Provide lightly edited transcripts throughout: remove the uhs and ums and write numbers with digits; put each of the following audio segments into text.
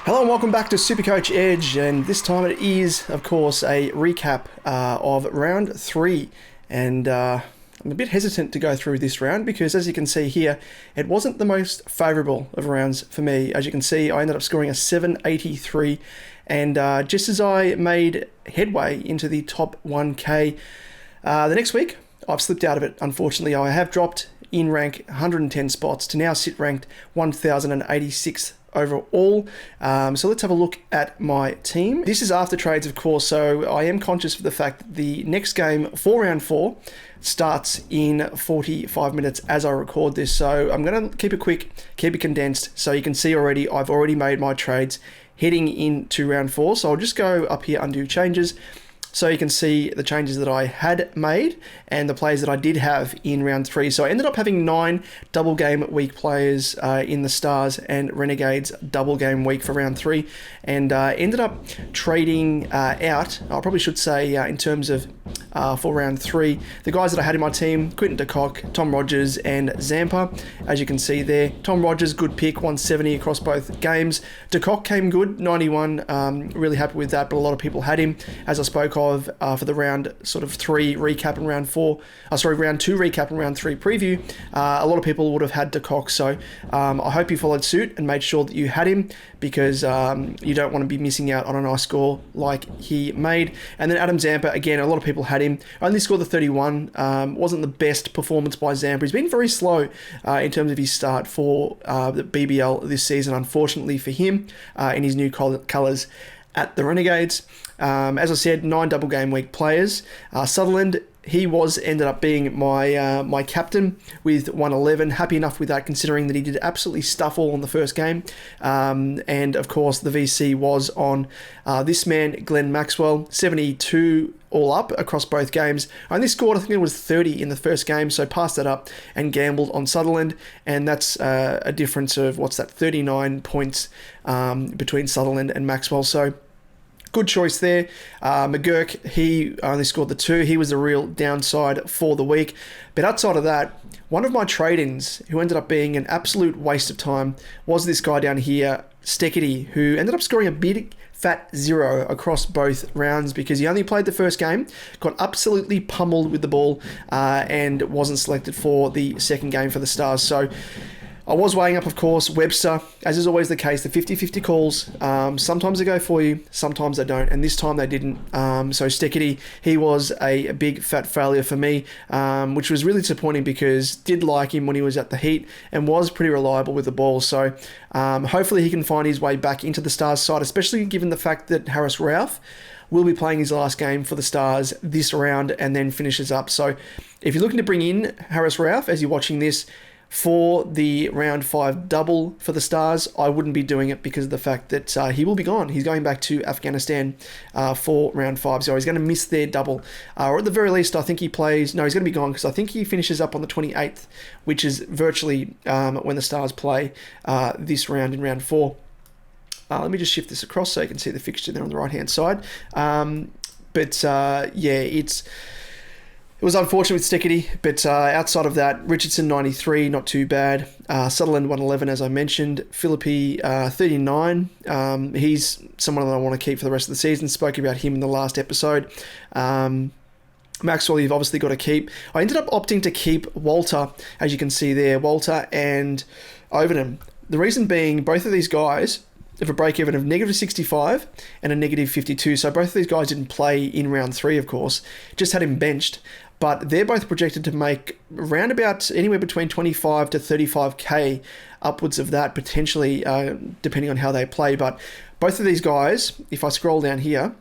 Hello and welcome back to SuperCoach Edge, and this time it is, of course, a recap of round 3, and I'm a bit hesitant to go through this round because, as you can see here, it wasn't the most favourable of rounds for me. As you can see, I ended up scoring a 783, and just as I made headway into the top 1K, the next week, I've slipped out of it, unfortunately. I have dropped in rank 110 spots to now sit ranked 1086th overall. So let's have a look at my team. This is after trades, of course, so I am conscious of the fact that the next game for round 4 starts in 45 minutes as I record this. So I'm going to keep it quick, keep it condensed, so you can see already I've already made my trades heading into round 4. So I'll just go up here, undo changes, so you can see the changes that I had made and the players that I did have in round 3. So I ended up having 9 double game week players in the Stars and Renegades double game week for round 3, and ended up trading out, I probably should say, in terms of for round 3, the guys that I had in my team: Quinton de Kock, Tom Rogers and Zampa. As you can see there, Tom Rogers, good pick, 170 across both games. De Kock came good, 91, really happy with that, but a lot of people had him, as I spoke of for the round 3 recap and round 2 recap and round 3 preview. A lot of people would have had de Kock, so I hope you followed suit and made sure that you had him, because you don't want to be missing out on a nice score like he made. And then Adam Zampa, again, a lot of people had him, only scored the 31. Wasn't the best performance by Zampa. He's been very slow in terms of his start for the BBL this season, unfortunately for him, in his new colours at the Renegades. As I said, 9 double game week players. Sutherland, he ended up being my captain with 111. Happy enough with that, considering that he did absolutely stuff all in the first game. And of course, the VC was on this man, Glenn Maxwell, 72 all up across both games. I only scored, I think it was 30 in the first game, so passed that up and gambled on Sutherland, and that's a difference of, 39 points between Sutherland and Maxwell. So good choice there. McGurk, he only scored the 2. He was the real downside for the week. But outside of that, one of my trade-ins, who ended up being an absolute waste of time, was this guy down here, Steckity, who ended up scoring a big fat 0 across both rounds because he only played the first game, got absolutely pummeled with the ball, and wasn't selected for the second game for the Stars. So I was weighing up, of course, Webster, as is always the case, the 50-50 calls. Sometimes they go for you, sometimes they don't, and this time they didn't. So Steckity, he was a big fat failure for me, which was really disappointing because did like him when he was at the Heat and was pretty reliable with the ball. So hopefully he can find his way back into the Stars side, especially given the fact that Harris Ralph will be playing his last game for the Stars this round and then finishes up. So if you're looking to bring in Harris Ralph as you're watching this for the round 5 double for the Stars, I wouldn't be doing it because of the fact that he will be gone. He's going back to Afghanistan for round 5, so he's going to miss their double. Or at the very least, I think he plays... No, he's going to be gone because I think he finishes up on the 28th, which is virtually when the Stars play this round in round 4. Let me just shift this across so you can see the fixture there on the right-hand side. It was unfortunate with Steckity, but outside of that, Richardson 93, not too bad. Sutherland 111, as I mentioned. Philippi 39. He's someone that I want to keep for the rest of the season. Spoke about him in the last episode. Maxwell, you've obviously got to keep. I ended up opting to keep Walter, as you can see there, Walter and Overton. The reason being, both of these guys have a break-even of negative 65 and a negative 52. So both of these guys didn't play in round 3, of course. Just had him benched. But they're both projected to make around about anywhere between 25 to 35k, upwards of that potentially, depending on how they play. But both of these guys, if I scroll down here,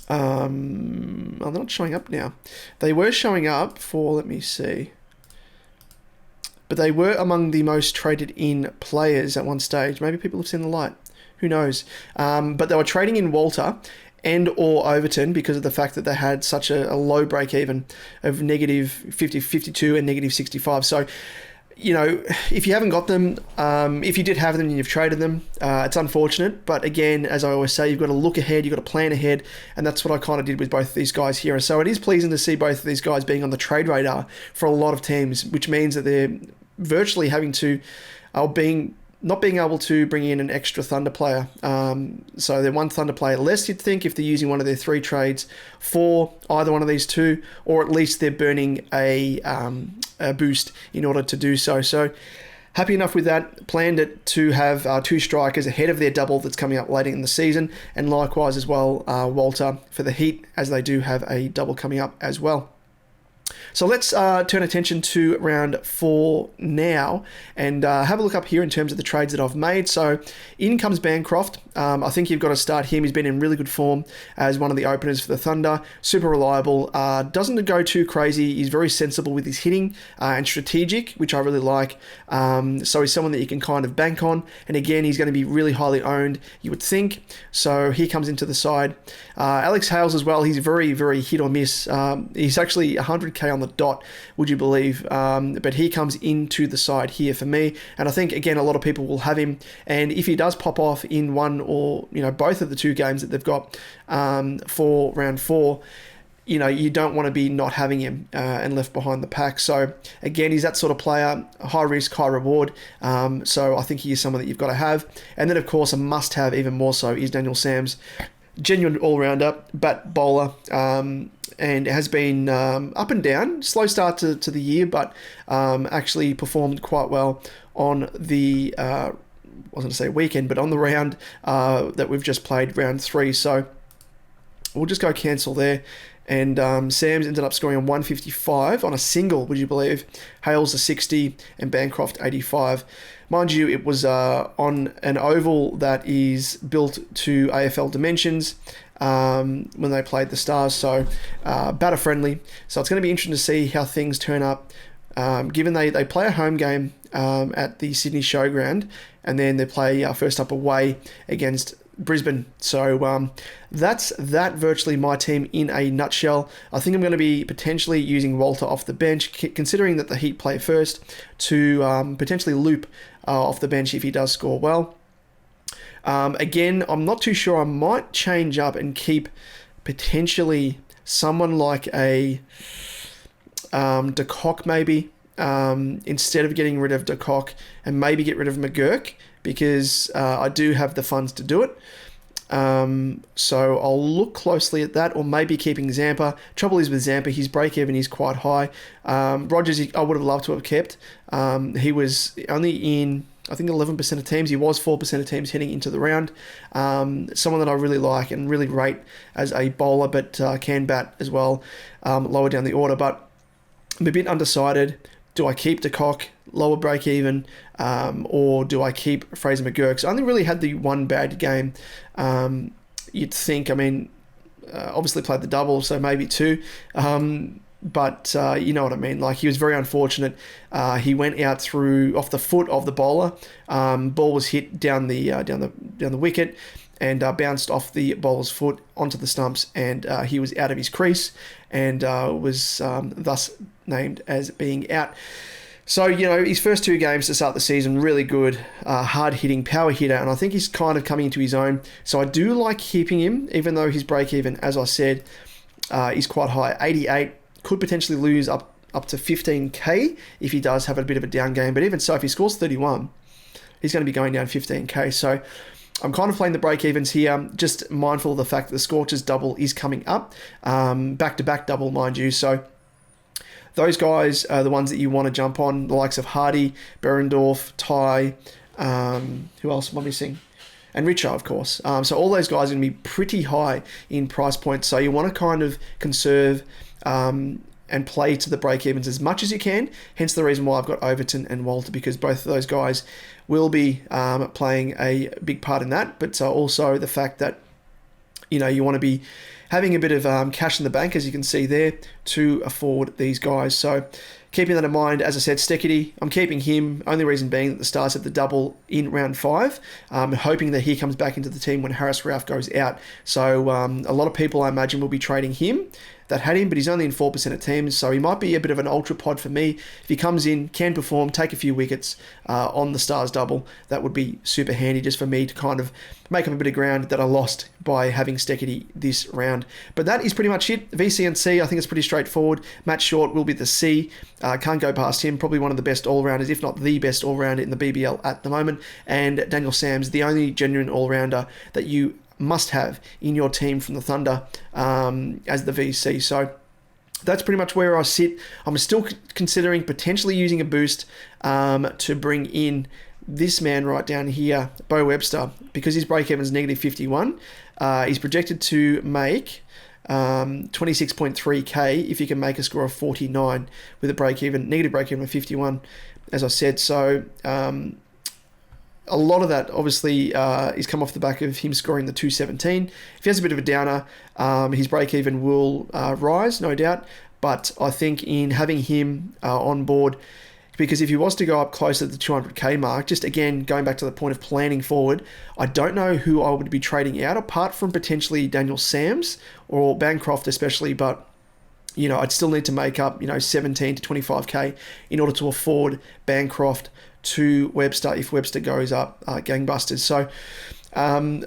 they're not showing up now. They were showing up for, let me see, but they were among the most traded in players at one stage. Maybe people have seen the light. Who knows? But they were trading in Walter and or Overton because of the fact that they had such a low break even of negative 50, 52 and negative 65. So, you know, if you haven't got them, if you did have them and you've traded them, it's unfortunate. But again, as I always say, you've got to look ahead, you've got to plan ahead. And that's what I kind of did with both of these guys here. So it is pleasing to see both of these guys being on the trade radar for a lot of teams, which means that they're virtually having to, being not being able to bring in an extra Thunder player. So they're one Thunder player less, you'd think, if they're using one of their 3 trades for either one of these 2, or at least they're burning a boost in order to do so. So happy enough with that. Planned it to have 2 strikers ahead of their double that's coming up later in the season, and likewise as well, Walter for the Heat, as they do have a double coming up as well. So let's turn attention to round 4 now and have a look up here in terms of the trades that I've made. So in comes Bancroft. I think you've got to start him. He's been in really good form as one of the openers for the Thunder. Super reliable. Doesn't go too crazy. He's very sensible with his hitting and strategic, which I really like. So he's someone that you can kind of bank on. And again, he's going to be really highly owned, you would think. So he comes into the side. Alex Hales as well. He's very, very hit or miss. He's actually 100k on the dot, would you believe? But he comes into the side here for me, and I think again a lot of people will have him, and if he does pop off in one or both of the 2 games that they've got for round 4, you don't want to be not having him and left behind the pack. So again, he's that sort of player, high risk, high reward. So I think he is someone that you've got to have. And then of course a must have even more so is Daniel Sams. Genuine all-rounder, bat bowler, and has been up and down. Slow start to the year, but actually performed quite well on the, I was going to say weekend, but on the round that we've just played, round 3. So we'll just go cancel there. And Sams ended up scoring a 155 on a single, would you believe? Hales a 60 and Bancroft 85. Mind you, it was on an oval that is built to AFL dimensions when they played the Stars, so batter friendly. So it's going to be interesting to see how things turn up, given they play a home game at the Sydney Showground, and then they play first up away against Brisbane. So that's that, virtually my team in a nutshell. I think I'm going to be potentially using Walter off the bench, considering that the Heat play first, to potentially loop off the bench if he does score well. Again, I'm not too sure. I might change up and keep potentially someone like a De Kock maybe, instead of getting rid of De Kock, and maybe get rid of McGurk, because I do have the funds to do it. So I'll look closely at that, or maybe keeping Zampa. Trouble is with Zampa, his break-even is quite high. Rogers, I would have loved to have kept. He was only in, I think, 11% of teams. He was 4% of teams heading into the round. Someone that I really like and really rate as a bowler, but can bat as well, lower down the order. But I'm a bit undecided. Do I keep De Kock, lower break even, or do I keep Fraser McGurk? So I only really had the one bad game. You'd think, obviously played the double, so maybe 2. But you know what I mean. Like, he was very unfortunate. He went out off the foot of the bowler. Ball was hit down the wicket, and bounced off the bowler's foot onto the stumps, and he was out of his crease, and was thus named as being out. So, his first 2 games to start the season, really good, hard-hitting, power hitter, and I think he's kind of coming into his own. So I do like keeping him, even though his break-even, as I said, is quite high, 88. Could potentially lose up to 15k if he does have a bit of a down game. But even so, if he scores 31, he's going to be going down 15k. So I'm kind of playing the break-evens here, just mindful of the fact that the Scorchers double is coming up, back-to-back double, mind you. So those guys are the ones that you want to jump on, the likes of Hardy, Berendorf, Ty, who else am I missing? And Richo, of course. So all those guys are going to be pretty high in price points. So you want to kind of conserve and play to the break-evens as much as you can. Hence the reason why I've got Overton and Walter, because both of those guys will be playing a big part in that. But also the fact that, you want to be having a bit of cash in the bank, as you can see there, to afford these guys. So keeping that in mind, as I said, Steckity, I'm keeping him. Only reason being that the Stars have the double in round 5. Hoping that he comes back into the team when Harris Ralph goes out. So a lot of people, I imagine, will be trading him. that had him, but he's only in 4% of teams, so he might be a bit of an ultra pod for me. If he comes in, can perform, take a few wickets on the Stars double, that would be super handy just for me to kind of make up a bit of ground that I lost by having Steketee this round. But that is pretty much it. VC and C, I think it's pretty straightforward. Matt Short will be the C. Can't go past him. Probably one of the best all-rounders, if not the best all-rounder in the BBL at the moment. And Daniel Sams, the only genuine all-rounder that you must have in your team from the Thunder as the VC. So that's pretty much where I sit. I'm still considering potentially using a boost to bring in this man right down here, Bo Webster, because his break-even is negative 51. He's projected to make 26.3k if he can make a score of 49 with a negative break-even of 51, as I said. So a lot of that obviously is come off the back of him scoring the 217. If he has a bit of a downer, his break-even will rise, no doubt. But I think in having him on board, because if he was to go up closer to the 200k mark, just again, going back to the point of planning forward, I don't know who I would be trading out apart from potentially Daniel Sams or Bancroft especially, but I'd still need to make up, 17 to 25k in order to afford Bancroft to Webster if Webster goes up gangbusters. So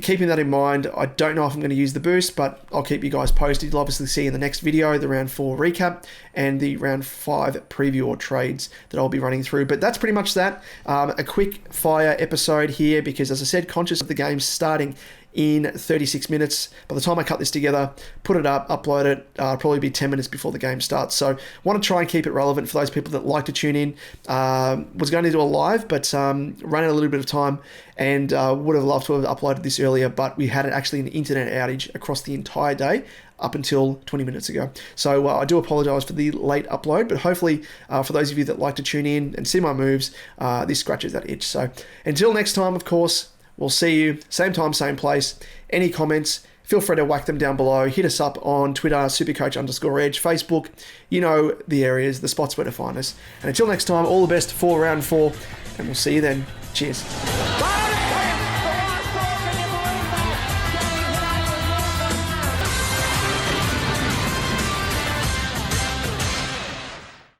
keeping that in mind, I don't know if I'm going to use the boost, but I'll keep you guys posted. You'll obviously see in the next video the round 4 recap and the round 5 preview or trades that I'll be running through. But that's pretty much that. A quick fire episode here because, as I said, conscious of the game starting in 36 minutes. By the time I cut this together, put it up, upload it, probably be 10 minutes before the game starts. So want to try and keep it relevant for those people that like to tune in. Was going to do a live, but ran out a little bit of time and would have loved to have uploaded this earlier, but we had actually an internet outage across the entire day up until 20 minutes ago. So I do apologize for the late upload, but hopefully for those of you that like to tune in and see my moves, this scratches that itch. So until next time, of course, we'll see you, same time, same place. Any comments, feel free to whack them down below. Hit us up on Twitter, SuperCoach_Edge, Facebook. You know the areas, the spots where to find us. And until next time, all the best for round 4, and we'll see you then. Cheers.